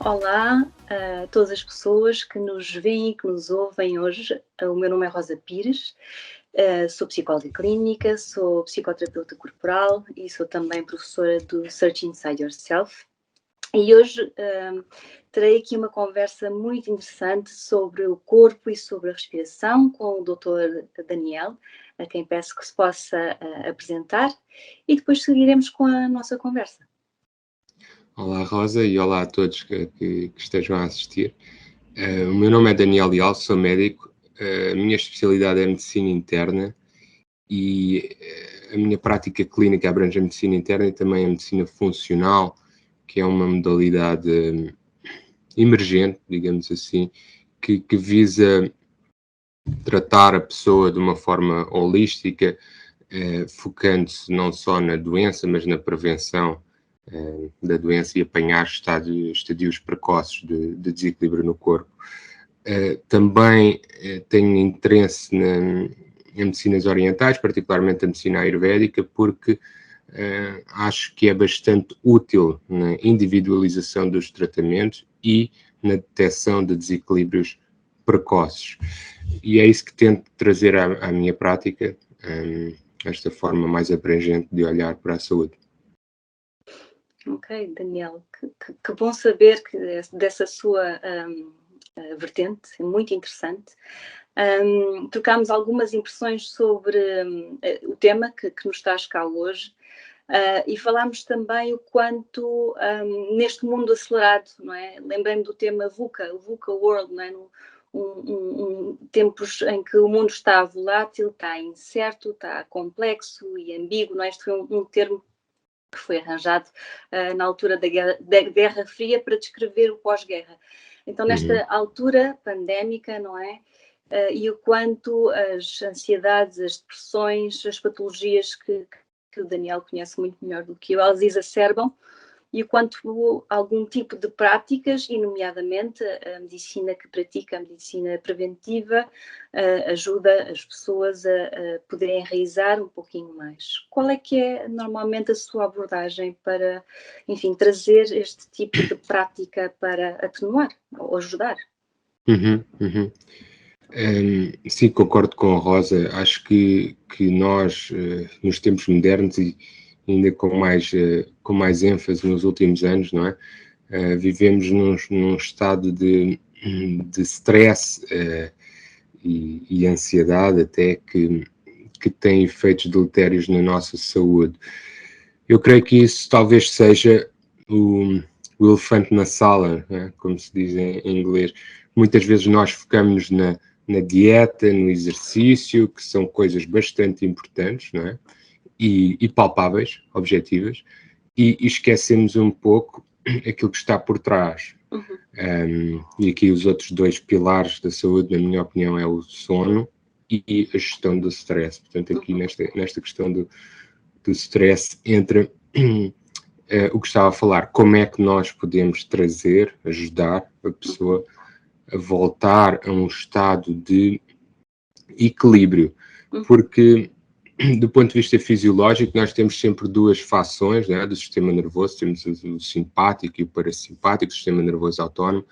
Olá a todas as pessoas que nos veem e que nos ouvem hoje. O meu nome é Rosa Pires, sou psicóloga clínica, sou psicoterapeuta corporal e sou também professora do Search Inside Yourself. E hoje terei aqui uma conversa muito interessante sobre o corpo e sobre a respiração com o Dr. Daniel, a quem peço que se possa apresentar, e depois seguiremos com a nossa conversa. Olá Rosa e olá a todos que estejam a assistir. O meu nome é Daniel Leal, sou médico, a minha especialidade é medicina interna e a minha prática clínica abrange a medicina interna e também a medicina funcional, que é uma modalidade emergente, digamos assim, que visa tratar a pessoa de uma forma holística, focando-se não só na doença, mas na prevenção da doença e apanhar estadios precoces de desequilíbrio no corpo. Também tenho interesse em medicinas orientais, particularmente a medicina ayurvédica, porque acho que é bastante útil na individualização dos tratamentos e na detecção de desequilíbrios precoces. E é isso que tento trazer à minha prática, esta forma mais abrangente de olhar para a saúde. Ok, Daniel, que bom saber que dessa sua vertente, é muito interessante. Trocámos algumas impressões sobre o tema que nos traz cá hoje e falámos também o quanto neste mundo acelerado, não é? Lembrei-me do tema VUCA, o VUCA World, não é? Tempos em que o mundo está volátil, está incerto, está complexo e ambíguo, não é? Este foi um termo que foi arranjado na altura da Guerra Fria para descrever o pós-guerra. Então, nesta altura pandémica, não é? E o quanto as ansiedades, as depressões, as patologias que o Daniel conhece muito melhor do que eu, elas exacerbam, e o quanto algum tipo de práticas, e nomeadamente a medicina que pratica, a medicina preventiva, ajuda as pessoas a poderem enraizar um pouquinho mais. Qual é que é normalmente a sua abordagem para, enfim, trazer este tipo de prática para atenuar ou ajudar? Sim, concordo com a Rosa. Acho que nós, nos tempos modernos e ainda com mais ênfase nos últimos anos, não é? Vivemos num estado de stress e ansiedade até que tem efeitos deletérios na nossa saúde. Eu creio que isso talvez seja o elefante na sala, né? Como se diz em inglês. Muitas vezes nós focamos na dieta, no exercício, que são coisas bastante importantes, não é? E palpáveis, objetivas, e esquecemos um pouco aquilo que está por trás. E aqui os outros dois pilares da saúde, na minha opinião, é o sono e a gestão do stress. Portanto, aqui nesta questão do stress entra o que estava a falar, como é que nós podemos ajudar a pessoa a voltar a um estado de equilíbrio, porque do ponto de vista fisiológico nós temos sempre duas fações, né, do sistema nervoso, temos o simpático e o parasimpático, o sistema nervoso autónomo,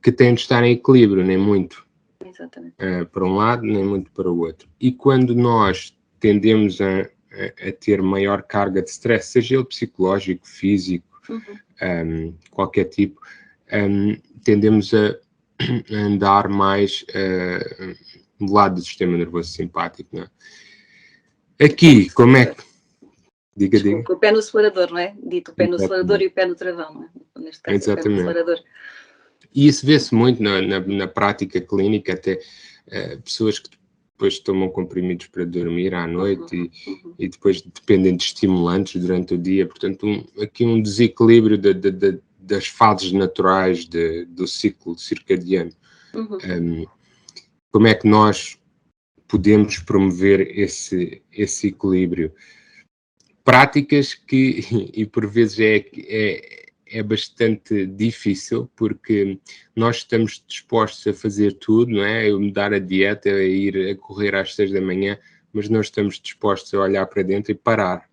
que têm de estar em equilíbrio, nem muito para um lado, nem muito para o outro. E quando nós tendemos a ter maior carga de stress, seja ele psicológico, físico, qualquer tipo, tendemos a andar mais do lado do sistema nervoso simpático, não é? Aqui, como é que... Diga. O pé no acelerador, não é? Dito o pé no acelerador e o pé no travão, não é? Neste caso, exatamente. O pé no acelerador. E isso vê-se muito na prática clínica, até pessoas que depois tomam comprimidos para dormir à noite e depois dependem de estimulantes durante o dia. Portanto, aqui um desequilíbrio das fases naturais do ciclo circadiano. Como é que nós podemos promover esse equilíbrio? Práticas que, e por vezes é bastante difícil, porque nós estamos dispostos a fazer tudo, não é? A mudar a dieta, a ir a correr às 6 da manhã, mas não estamos dispostos a olhar para dentro e parar.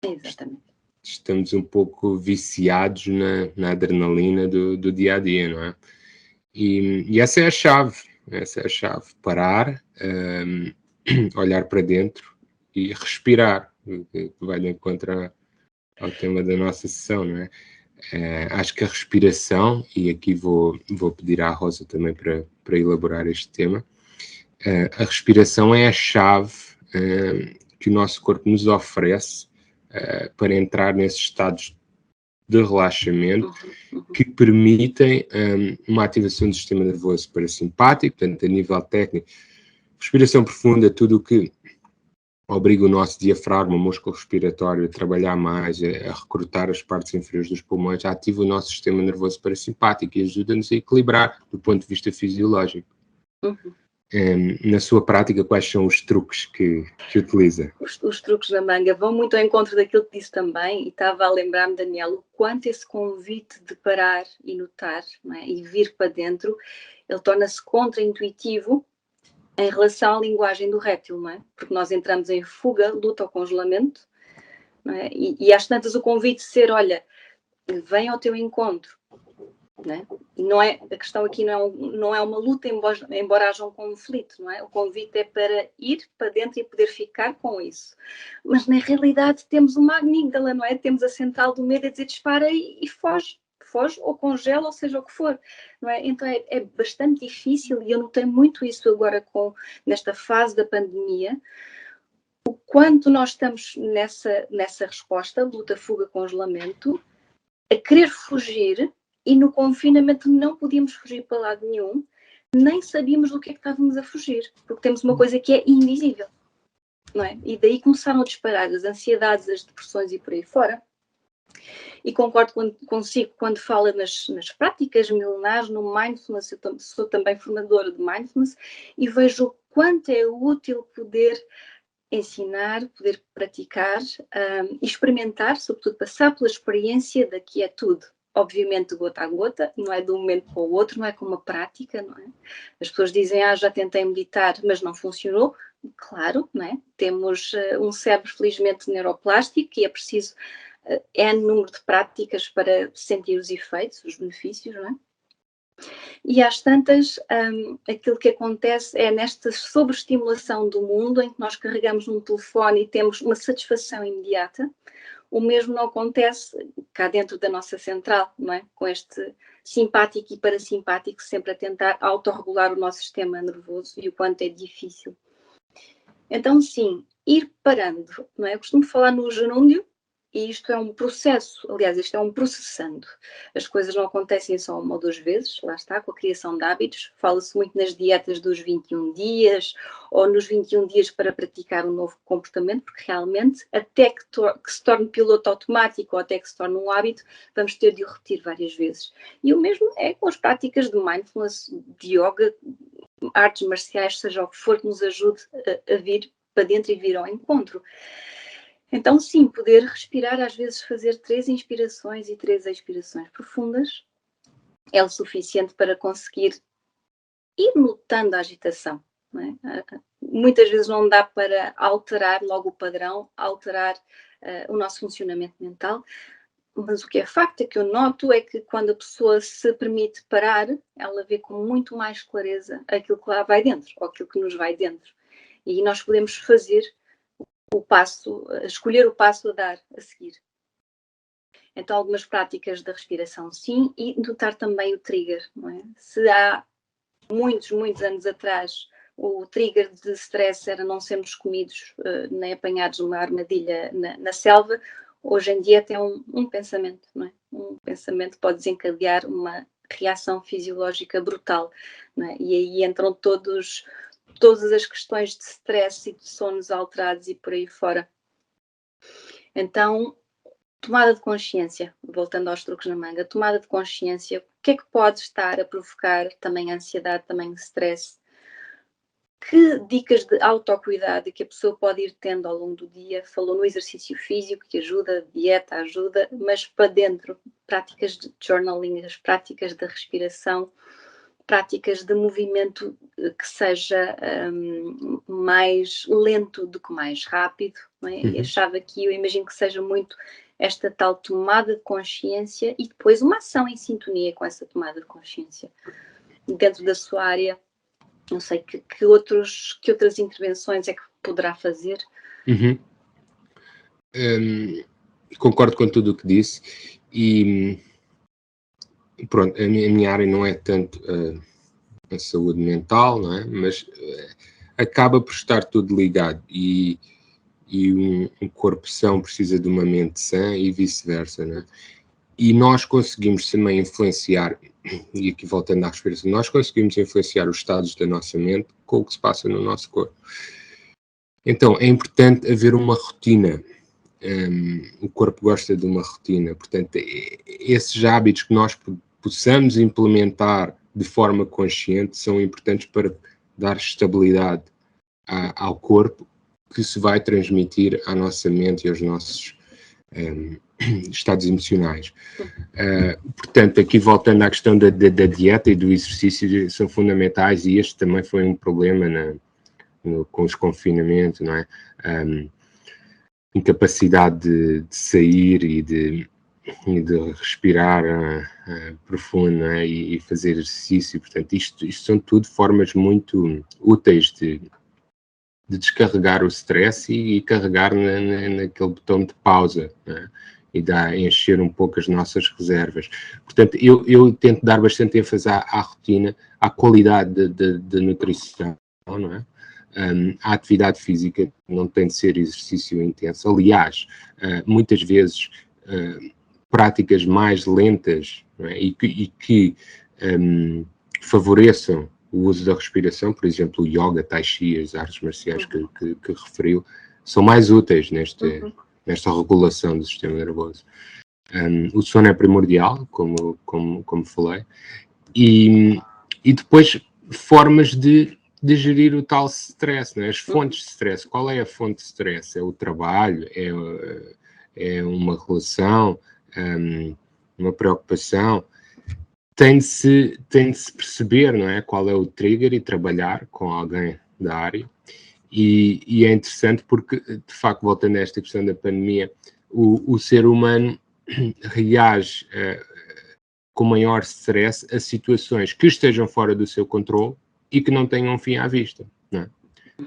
Exatamente. estamos um pouco viciados na adrenalina do dia a dia, não é? E essa é a chave, parar, olhar para dentro e respirar, que vai de encontro ao tema da nossa sessão, não é? Acho que a respiração, e aqui vou pedir à Rosa também para elaborar este tema, a respiração é a chave que o nosso corpo nos oferece para entrar nesses estados de relaxamento que permitem uma ativação do sistema nervoso parasimpático, portanto, a nível técnico, respiração profunda, tudo o que obriga o nosso diafragma, o músculo respiratório, a trabalhar mais, a recrutar as partes inferiores dos pulmões, ativa o nosso sistema nervoso parasimpático e ajuda-nos a equilibrar do ponto de vista fisiológico. Na sua prática, quais são os truques que utiliza? Os truques na manga vão muito ao encontro daquilo que disse também, e estava a lembrar-me, Daniel, o quanto esse convite de parar e notar, não é? E vir para dentro, ele torna-se contra-intuitivo em relação à linguagem do réptil, não é? Porque nós entramos em fuga, luta ou congelamento, não é? E às tantas o convite ser, olha, vem ao teu encontro, não é? E não é, a questão aqui não é uma luta, embora haja um conflito, não é? O convite é para ir para dentro e poder ficar com isso. Mas na realidade temos uma amígdala, não é? Temos a central do medo a dizer dispara e foge ou congela, ou seja o que for, não é? Então é bastante difícil, e eu notei muito isso agora nesta fase da pandemia, o quanto nós estamos nessa resposta, luta, fuga, congelamento, a querer fugir, e no confinamento não podíamos fugir para lado nenhum, nem sabíamos do que é que estávamos a fugir, porque temos uma coisa que é invisível, não é? E daí começaram a disparar as ansiedades, as depressões e por aí fora. E concordo consigo quando fala nas práticas milenares, no mindfulness. Eu sou também formadora de mindfulness e vejo o quanto é útil poder ensinar, poder praticar, experimentar, sobretudo passar pela experiência da quietude. Obviamente, gota a gota, não é de um momento para o outro, não é como uma prática, não é? As pessoas dizem, já tentei meditar, mas não funcionou. Claro, não é? Temos um cérebro felizmente neuroplástico e é preciso N número de práticas para sentir os efeitos, os benefícios, não é? E às tantas, aquilo que acontece é nesta sobreestimulação do mundo, em que nós carregamos um telefone e temos uma satisfação imediata. O mesmo não acontece cá dentro da nossa central, não é? Com este simpático e parasimpático sempre a tentar autorregular o nosso sistema nervoso, e o quanto é difícil. Então, sim, ir parando, não é? Eu costumo falar no gerúndio, e isto é um processo, aliás, isto é um processando. As coisas não acontecem só uma ou duas vezes, lá está, com a criação de hábitos. Fala-se muito nas dietas dos 21 dias, ou nos 21 dias para praticar um novo comportamento, porque realmente, até que se torne piloto automático, ou até que se torne um hábito, vamos ter de o repetir várias vezes. E o mesmo é com as práticas de mindfulness, de yoga, artes marciais, seja o que for, que nos ajude a vir para dentro e vir ao encontro. Então, sim, poder respirar, às vezes fazer 3 inspirações e 3 expirações profundas é o suficiente para conseguir ir notando a agitação, não é? Muitas vezes não dá para alterar logo o padrão, alterar o nosso funcionamento mental, mas o que é facto é que eu noto é que quando a pessoa se permite parar, ela vê com muito mais clareza aquilo que lá vai dentro, ou aquilo que nos vai dentro. E nós podemos fazer escolher o passo a dar a seguir. Então, algumas práticas da respiração, sim, e notar também o trigger, não é? Se há muitos anos atrás o trigger de stress era não sermos comidos nem apanhados numa armadilha na selva, hoje em dia tem um pensamento, não é? Um pensamento pode desencadear uma reação fisiológica brutal, não é? E aí entram todas as questões de stress e de sonos alterados e por aí fora. Então, tomada de consciência, voltando aos truques na manga, tomada de consciência, o que é que pode estar a provocar também ansiedade, também stress? Que dicas de autocuidado que a pessoa pode ir tendo ao longo do dia? Falou no exercício físico, que ajuda, dieta ajuda, mas para dentro, práticas de journaling, as práticas de respiração, práticas de movimento que seja mais lento do que mais rápido, não é? E achava que eu imagino que seja muito esta tal tomada de consciência e depois uma ação em sintonia com essa tomada de consciência. Dentro da sua área, não sei que outras intervenções é que poderá fazer? Uhum. Concordo com tudo o que disse e pronto, a minha área não é tanto a saúde mental, não é? Mas acaba por estar tudo ligado e um corpo são precisa de uma mente sã e vice-versa, não é? E nós conseguimos também influenciar, e aqui voltando à respiração, nós conseguimos influenciar os estados da nossa mente com o que se passa no nosso corpo. Então, é importante haver uma rotina. O corpo gosta de uma rotina, portanto, esses hábitos que nós possamos implementar de forma consciente são importantes para dar estabilidade ao corpo, que se vai transmitir à nossa mente e aos nossos estados emocionais. Portanto, aqui voltando à questão da dieta e do exercício, são fundamentais, e este também foi um problema com os confinamentos, não é? Incapacidade de sair e de respirar profundo, não é? E fazer exercício. Portanto, isto são tudo formas muito úteis de descarregar o stress e carregar naquele botão de pausa, né? E encher um pouco as nossas reservas. Portanto, eu tento dar bastante ênfase à rotina, à qualidade de nutrição, não é? A atividade física não tem de ser exercício intenso. Aliás, muitas vezes práticas mais lentas, não é? e que favoreçam o uso da respiração, por exemplo, o yoga, tai chi, as artes marciais que referiu, são mais úteis nesta regulação do sistema nervoso. O sono é primordial, como falei, e depois formas de gerir o tal stress, né? As fontes de stress. Qual é a fonte de stress? É o trabalho? É uma relação? Uma preocupação? Tem de se perceber, não é? Qual é o trigger e trabalhar com alguém da área. E é interessante porque, de facto, voltando a esta questão da pandemia, o ser humano reage com maior stress a situações que estejam fora do seu controle e que não tenham um fim à vista, não é?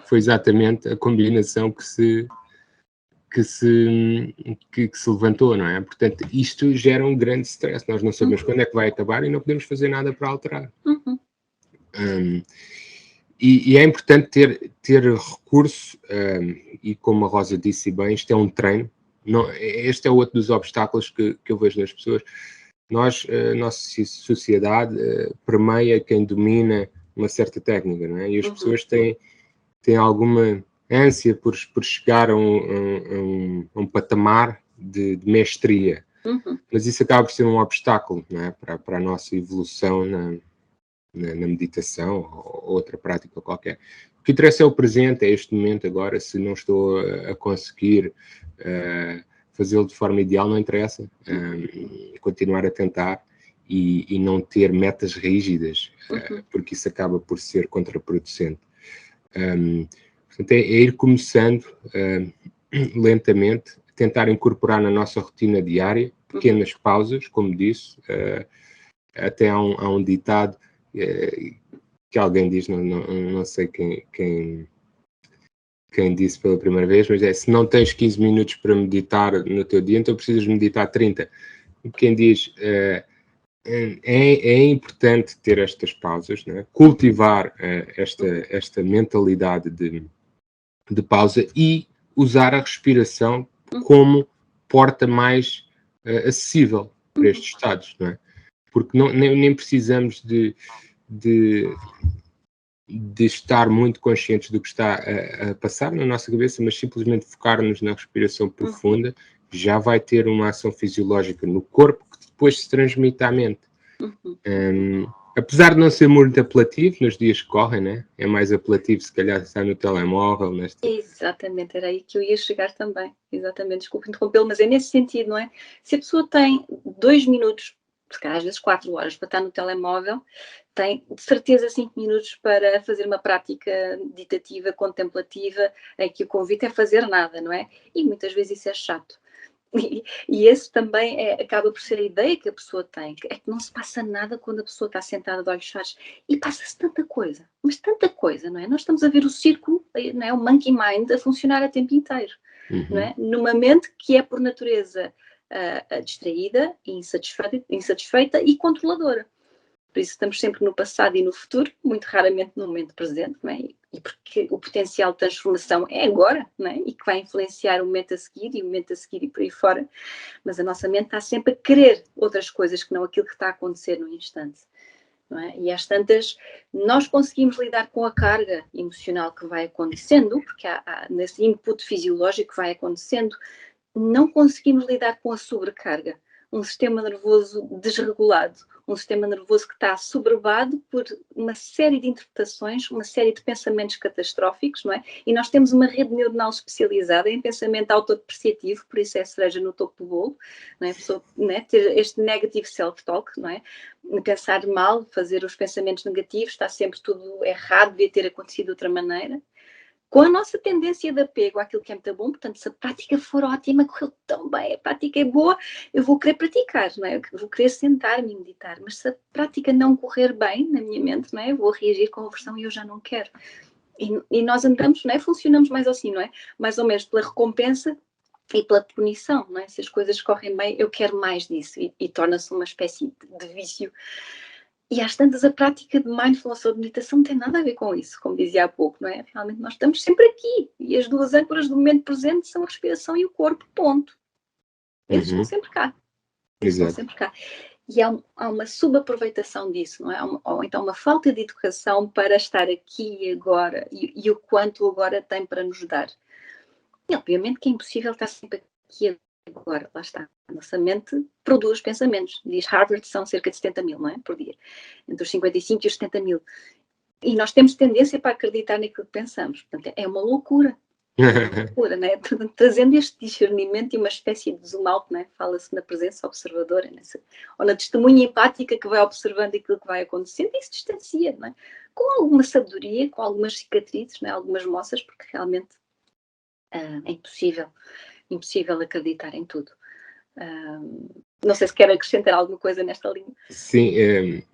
Foi exatamente a combinação que se levantou, não é? Portanto, isto gera um grande stress. Nós não sabemos quando é que vai acabar e não podemos fazer nada para alterar. E é importante ter recurso, e como a Rosa disse bem, isto é um treino. Este é outro dos obstáculos que eu vejo nas pessoas. A nossa sociedade permeia quem domina uma certa técnica, não é? E as pessoas têm alguma ânsia por chegar a um patamar de mestria. Mas isso acaba por ser um obstáculo, não é? Para a nossa evolução na meditação ou outra prática qualquer. O que interessa é o presente, é este momento agora. Se não estou a conseguir fazê-lo de forma ideal, não interessa. Continuar a tentar e não ter metas rígidas, porque isso acaba por ser contraproducente. Portanto, é ir começando lentamente, tentar incorporar na nossa rotina diária pequenas pausas, como disse. Até há um ditado que alguém diz, não sei quem disse pela primeira vez, mas se não tens 15 minutos para meditar no teu dia, então precisas meditar 30. Quem diz é importante ter estas pausas, né? Cultivar esta mentalidade de pausa e usar a respiração como porta mais acessível para estes estados, não é? Porque nem precisamos de estar muito conscientes do que está a passar na nossa cabeça, mas simplesmente focar-nos na respiração profunda já vai ter uma ação fisiológica no corpo que depois se transmite à mente. Apesar de não ser muito apelativo nos dias que correm, né? É mais apelativo se calhar estar no telemóvel. Exatamente, era aí que eu ia chegar também. Exatamente, desculpe interrompê-lo, mas é nesse sentido, não é? Se a pessoa tem 2 minutos, se calhar às vezes 4 horas para estar no telemóvel, tem de certeza 5 minutos para fazer uma prática meditativa, contemplativa, em que o convite é fazer nada, não é? E muitas vezes isso é chato. E esse também acaba por ser a ideia que a pessoa tem, é que não se passa nada quando a pessoa está sentada de olhos fechados, e passa-se tanta coisa, mas tanta coisa, não é? Nós estamos a ver o círculo, não é? O monkey mind a funcionar a tempo inteiro, não é? Numa mente que é por natureza distraída, insatisfeita e controladora. Por isso estamos sempre no passado e no futuro, muito raramente no momento presente, não é? E porque o potencial de transformação é agora, não é? E que vai influenciar o momento a seguir e o momento a seguir e por aí fora. Mas a nossa mente está sempre a querer outras coisas que não aquilo que está a acontecer no instante. Não é? E às tantas, nós conseguimos lidar com a carga emocional que vai acontecendo, porque há nesse input fisiológico que vai acontecendo, não conseguimos lidar com a sobrecarga. Um sistema nervoso desregulado, um sistema nervoso que está assoberbado por uma série de interpretações, uma série de pensamentos catastróficos, não é? E nós temos uma rede neuronal especializada em pensamento autodepreciativo, por isso é a cereja no topo do bolo, não é? A pessoa, não é? Ter este negative self-talk, não é? Pensar mal, fazer os pensamentos negativos, está sempre tudo errado, devia ter acontecido de outra maneira. Com a nossa tendência de apego àquilo que é muito bom, portanto, se a prática for ótima, correu tão bem, a prática é boa, eu vou querer praticar, não é? Eu vou querer sentar-me e meditar, mas se a prática não correr bem na minha mente, não é? Eu vou reagir com aversão e eu já não quero. E nós andamos, não é? Funcionamos mais assim, não é? Mais ou menos pela recompensa e pela punição, não é? Se as coisas correm bem, eu quero mais disso e torna-se uma espécie de vício. E às tantas, a prática de mindfulness ou de meditação não tem nada a ver com isso, como dizia há pouco, não é? Realmente nós estamos sempre aqui e as duas âncoras do momento presente são a respiração e o corpo, ponto. Esses estão sempre cá. Estão sempre cá. E há uma subaproveitação disso, não é? Ou então uma falta de educação para estar aqui e agora e o quanto agora tem para nos dar. E obviamente que é impossível estar sempre aqui agora, lá está. A nossa mente produz pensamentos. Diz Harvard, são cerca de 70 mil, não é? Por dia. Entre os 55 e os 70 mil. E nós temos tendência para acreditar naquilo que pensamos. Portanto, é uma loucura. É uma loucura, não é? Trazendo este discernimento e uma espécie de zoom out, não é? Fala-se na presença observadora, ou na testemunha empática que vai observando aquilo que vai acontecendo e se distancia, não é? Com alguma sabedoria, com algumas cicatrizes, não é? Algumas moças, porque realmente é impossível acreditar em tudo. Não sei se quer acrescentar alguma coisa nesta linha. Sim,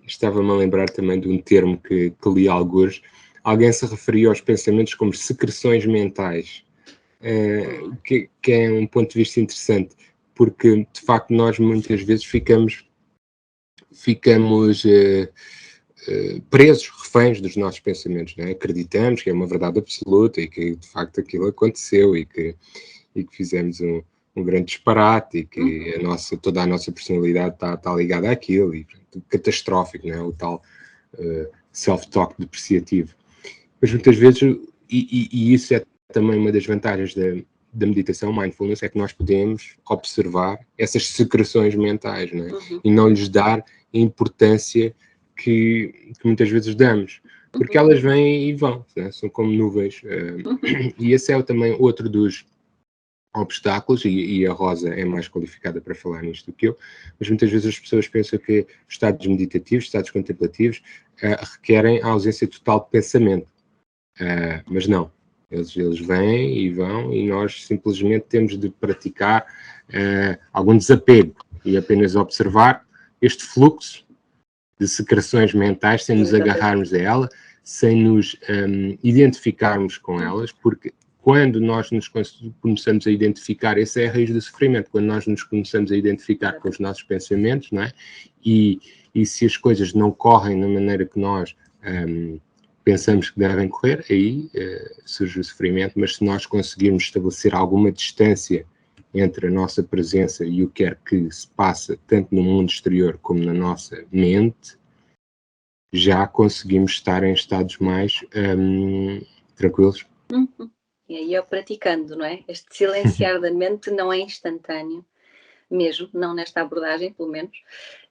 estava-me a lembrar também de um termo que li algures. Alguém se referia aos pensamentos como secreções mentais, que é um ponto de vista interessante, porque de facto nós muitas vezes ficamos presos, reféns dos nossos pensamentos, não é? Acreditamos que é uma verdade absoluta e que de facto aquilo aconteceu e que fizemos um grande disparate e que toda a nossa personalidade está ligada àquilo, e portanto, catastrófico, não é? O tal self-talk depreciativo. Mas muitas vezes, e isso é também uma das vantagens da meditação, mindfulness, é que nós podemos observar essas secreções mentais, não é? E não lhes dar a importância que muitas vezes damos, porque elas vêm e vão, né? São como nuvens. E esse é também outro dos obstáculos, e a Rosa é mais qualificada para falar nisto do que eu, mas muitas vezes as pessoas pensam que estados meditativos, estados contemplativos, requerem a ausência total de pensamento. Mas não. Eles vêm e vão e nós simplesmente temos de praticar algum desapego e apenas observar este fluxo de secreções mentais sem nos agarrarmos a ela, sem nos identificarmos com elas, porque quando nós nos começamos a identificar, essa é a raiz do sofrimento, quando nós nos começamos a identificar com os nossos pensamentos, não é? E se as coisas não correm da maneira que nós pensamos que devem correr, aí surge o sofrimento, mas se nós conseguirmos estabelecer alguma distância entre a nossa presença e o que quer que se passa, tanto no mundo exterior como na nossa mente, já conseguimos estar em estados mais tranquilos. E aí eu praticando, não é? Este silenciar da mente não é instantâneo, mesmo, não nesta abordagem, pelo menos,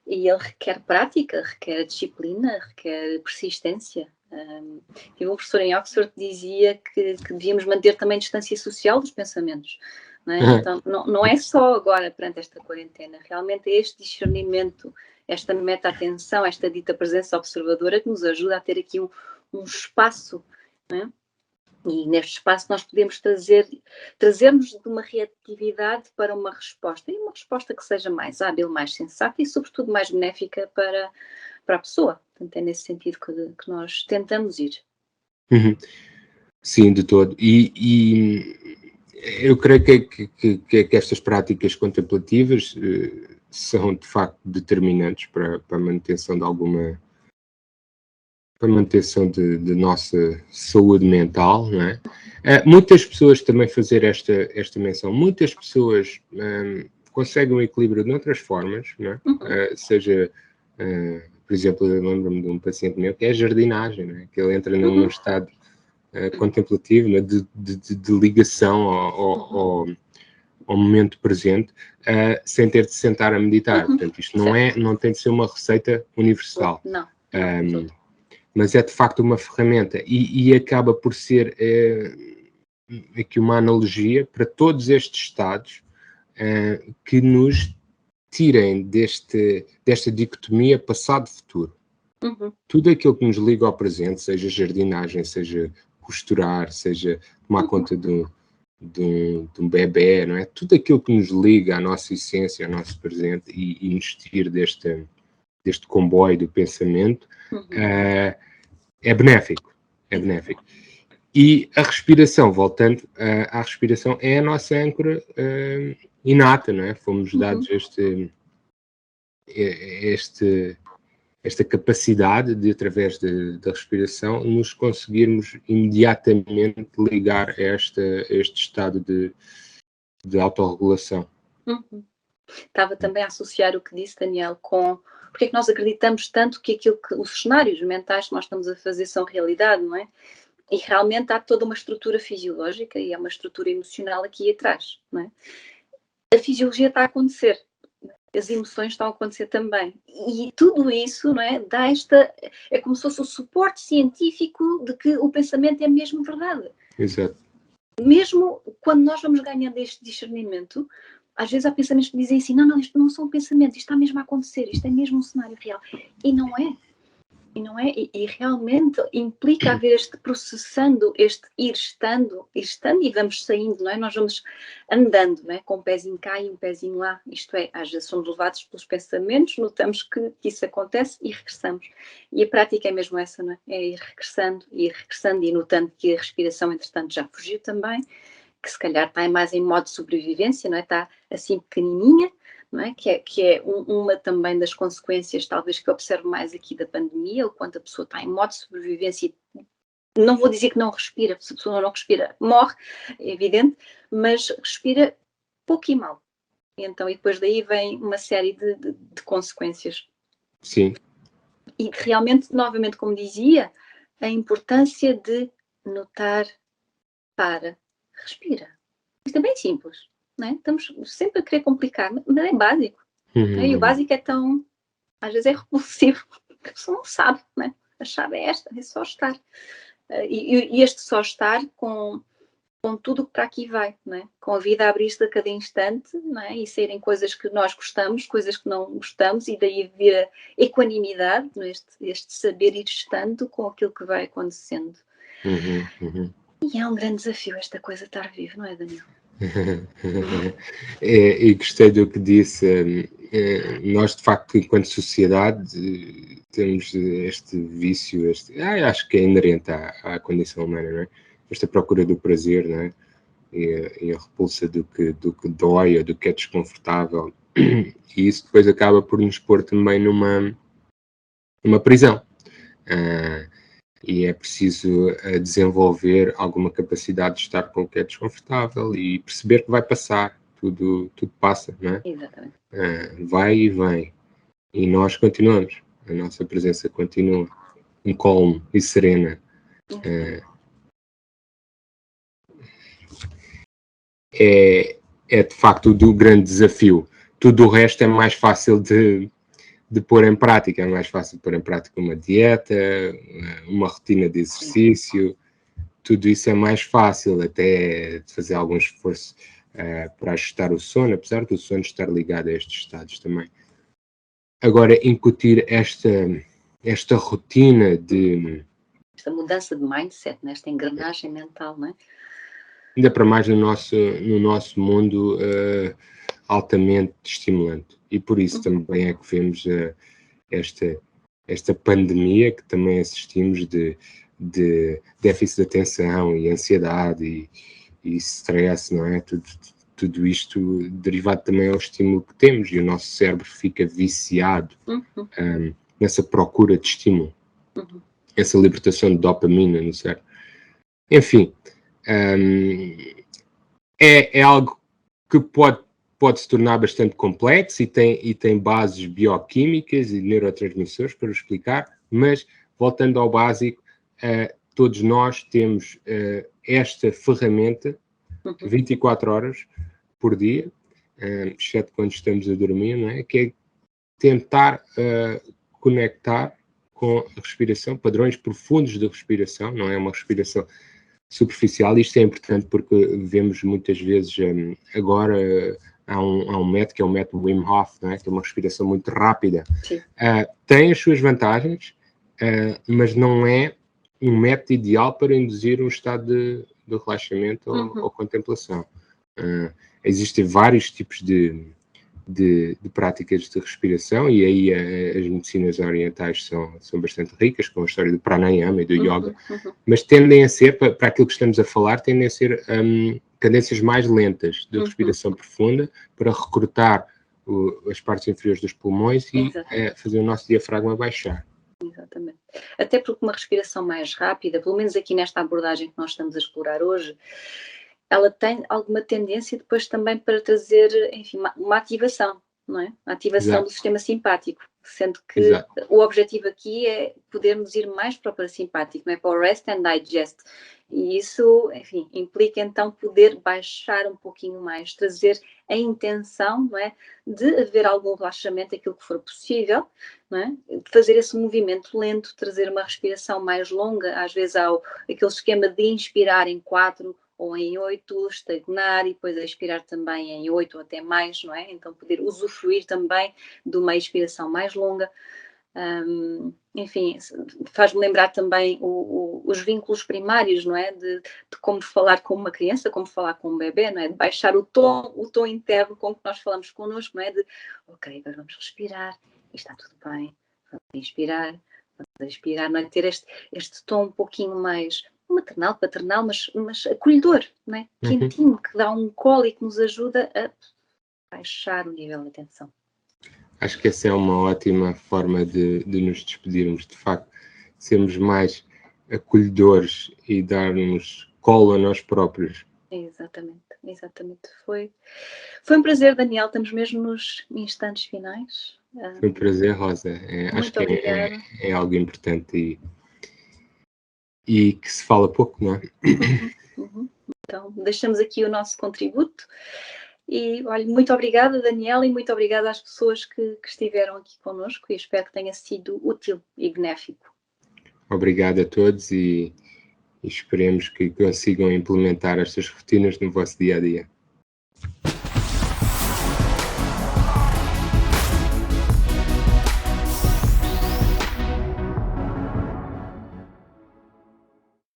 e ele requer prática, requer disciplina, requer persistência. Tive um professor em Oxford que dizia que devíamos manter também distância social dos pensamentos. Não é? Então, não é só agora, perante esta quarentena, realmente é este discernimento, esta meta-atenção, esta dita presença observadora que nos ajuda a ter aqui um espaço, não é? E neste espaço nós podemos trazer-nos de uma reatividade para uma resposta, e uma resposta que seja mais hábil, mais sensata e, sobretudo, mais benéfica para a pessoa. Portanto, é nesse sentido que nós tentamos ir. Uhum. Sim, de todo. E eu creio que estas práticas contemplativas são, de facto, determinantes para a manutenção de alguma... para a manutenção de nossa saúde mental, não é? Muitas pessoas também fazer esta menção, muitas pessoas conseguem um equilíbrio de outras formas, não é? Seja, por exemplo, eu lembro-me de um paciente meu que é a jardinagem, não é? Que ele entra num estado contemplativo, né? de ligação ao momento presente, sem ter de sentar a meditar. Portanto, isto não tem de ser uma receita universal. Não. Mas é de facto uma ferramenta e acaba por ser aqui uma analogia para todos estes estados que nos tirem desta dicotomia passado-futuro. Tudo aquilo que nos liga ao presente, seja jardinagem, seja costurar, seja tomar conta de um bebê, não é? Tudo aquilo que nos liga à nossa essência, ao nosso presente e nos tira deste comboio do pensamento, é benéfico. E a respiração, voltando à respiração, é a nossa âncora inata, não é? Fomos dados esta capacidade de, através da respiração, nos conseguirmos imediatamente ligar a este estado de autorregulação. Estava também a associar o que disse, Daniel, com porque é que nós acreditamos tanto que os cenários mentais que nós estamos a fazer são realidade, não é? E realmente há toda uma estrutura fisiológica e há uma estrutura emocional aqui atrás, não é? A fisiologia está a acontecer, as emoções estão a acontecer também. E tudo isso, não é, é como se fosse o suporte científico de que o pensamento é mesmo verdade. Exato. Mesmo quando nós vamos ganhando este discernimento, às vezes há pensamentos que dizem assim, não, isto não são pensamentos, isto está mesmo a acontecer, isto é mesmo um cenário real. E não é. E realmente implica haver este processando, este ir estando e vamos saindo, não é? Nós vamos andando, não é? Com um pezinho cá e um pezinho lá. Isto é, às vezes somos levados pelos pensamentos, notamos que isso acontece e regressamos. E a prática é mesmo essa, não é? É ir regressando e notando que a respiração, entretanto, já fugiu também, que se calhar está mais em modo de sobrevivência, não é? Está assim pequenininha, não é? Que é uma também das consequências, talvez, que eu observo mais aqui da pandemia, o quanto a pessoa está em modo de sobrevivência. Não vou dizer que não respira, se a pessoa não respira, morre, é evidente, mas respira pouco e mal. E depois daí vem uma série de consequências. Sim. E realmente, novamente, como dizia, a importância de notar, respira. Isto é bem simples, não é? Estamos sempre a querer complicar, mas é básico. E o básico é tão, às vezes é repulsivo, que a pessoa não sabe, não é? A chave é esta, é só estar. E este só estar com tudo o que para aqui vai, não é? Com a vida a abrir-se a cada instante, não é? E saírem coisas que nós gostamos, coisas que não gostamos, e daí vir a equanimidade, não é? Este saber ir estando com aquilo que vai acontecendo. E é um grande desafio esta coisa de estar vivo, não é, Daniel? E gostei do que disse. Nós, de facto, enquanto sociedade, temos este vício, acho que é inerente à condição humana, não é? Esta procura do prazer, não é? E a repulsa do que dói ou do que é desconfortável. E isso depois acaba por nos pôr também numa prisão. E é preciso desenvolver alguma capacidade de estar com o que é desconfortável e perceber que vai passar, tudo passa, não é? Exatamente. Vai e vem. E nós continuamos, a nossa presença continua, incólume e serena. É de facto o grande desafio. Tudo o resto é mais fácil de pôr em prática. É mais fácil de pôr em prática uma dieta, uma rotina de exercício. Tudo isso é mais fácil, até de fazer algum esforço para ajustar o sono, apesar do sono estar ligado a estes estados também. Agora, incutir esta rotina de esta mudança de mindset, né? Esta engrenagem mental, não é? Ainda para mais no nosso mundo altamente estimulante. E por isso também é que vemos esta pandemia que também assistimos de déficit de atenção e ansiedade e stress, não é? Tudo isto derivado também ao estímulo que temos, e o nosso cérebro fica viciado nessa procura de estímulo, essa libertação de dopamina no cérebro. Enfim, é algo que pode se tornar bastante complexo e tem bases bioquímicas e neurotransmissores para explicar, mas voltando ao básico, todos nós temos esta ferramenta 24 horas por dia, exceto quando estamos a dormir, não é? Que é tentar conectar com a respiração, padrões profundos de respiração, não é uma respiração superficial. Isto é importante porque vemos muitas vezes agora há um método que é o método Wim Hof, não é? Que é uma respiração muito rápida. Tem as suas vantagens, mas não é um método ideal para induzir um estado de relaxamento ou contemplação. Existem vários tipos de práticas de respiração, e aí as medicinas orientais são bastante ricas, com a história do pranayama e do yoga, mas tendem a ser, para aquilo que estamos a falar, tendem a ser cadências mais lentas de respiração profunda, para recrutar as partes inferiores dos pulmões e fazer o nosso diafragma baixar. Exatamente. Até porque uma respiração mais rápida, pelo menos aqui nesta abordagem que nós estamos a explorar hoje, ela tem alguma tendência depois também para trazer, enfim, uma ativação, não é? A ativação do sistema simpático, sendo que o objetivo aqui é podermos ir mais para o parasimpático, não é? Para o rest and digest. E isso, enfim, implica então poder baixar um pouquinho mais, trazer a intenção, não é? De haver algum relaxamento, aquilo que for possível, não é? Fazer esse movimento lento, trazer uma respiração mais longa, às vezes há aquele esquema de inspirar em 4 ou em 8, estagnar e depois expirar também em 8 ou até mais, não é? Então poder usufruir também de uma expiração mais longa. Enfim, faz-me lembrar também os vínculos primários, não é? De como falar com uma criança, como falar com um bebê, não é? De baixar o tom interno com que nós falamos connosco, não é? De, ok, agora vamos respirar, e está tudo bem, vamos inspirar, vamos expirar, não é? Ter este tom um pouquinho mais maternal, paternal, mas acolhedor, não é? Quentinho, que dá um colo e que nos ajuda a baixar o nível de atenção. Acho que essa é uma ótima forma de nos despedirmos, de facto, sermos mais acolhedores e darmos colo a nós próprios. Exatamente. Foi um prazer, Daniel, estamos mesmo nos instantes finais. Foi um prazer, Rosa. Acho que é algo importante e que se fala pouco, não é? Então, deixamos aqui o nosso contributo. E, olha, muito obrigada, Daniel, e muito obrigada às pessoas que estiveram aqui connosco, e espero que tenha sido útil e benéfico. Obrigado a todos e esperemos que consigam implementar estas rotinas no vosso dia-a-dia.